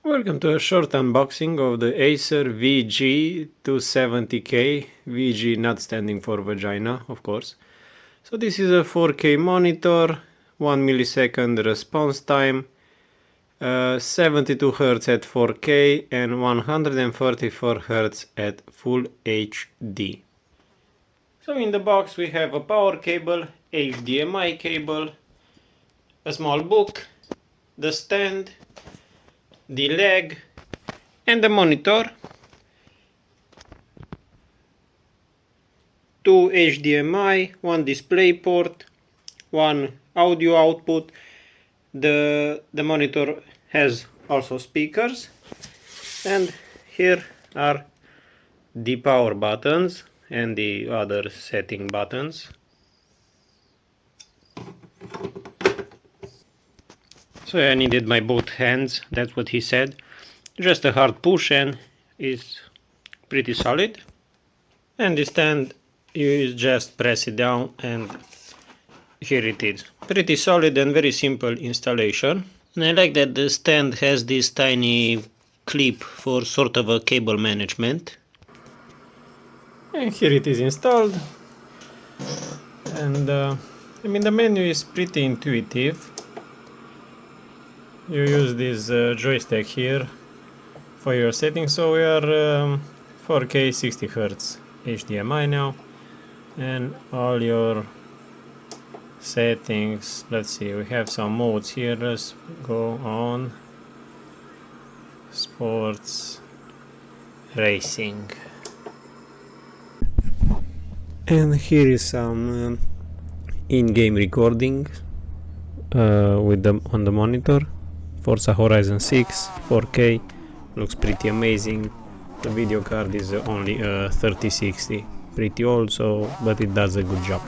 Welcome to a short unboxing of the Acer VG2700K, VG not standing for vagina, of course. So this is a 4K monitor, 1 millisecond response time, 72 Hz at 4K and 144 Hz at Full HD. So in the box we have a power cable, HDMI cable, a small book, the stand, the leg and the monitor, 2 HDMI, 1 display port, 1 audio output. The monitor has also speakers, and here are the power buttons and the other setting buttons. So I needed my both hands, that's what he said. Just a hard push and it's pretty solid. And the stand, you just press it down and here it is. Pretty solid and very simple installation. And I like that the stand has this tiny clip for sort of a cable management. And here it is installed. And I mean, the menu is pretty intuitive. You use this joystick here for your settings. So we are 4K 60 Hz HDMI now, and all your settings. Let's see, we have some modes here. Let's go on sports, racing, and here is some in-game recording with them on the monitor. Forza Horizon 6 4K, looks pretty amazing. The video card is only a 3060, pretty old, but it does a good job.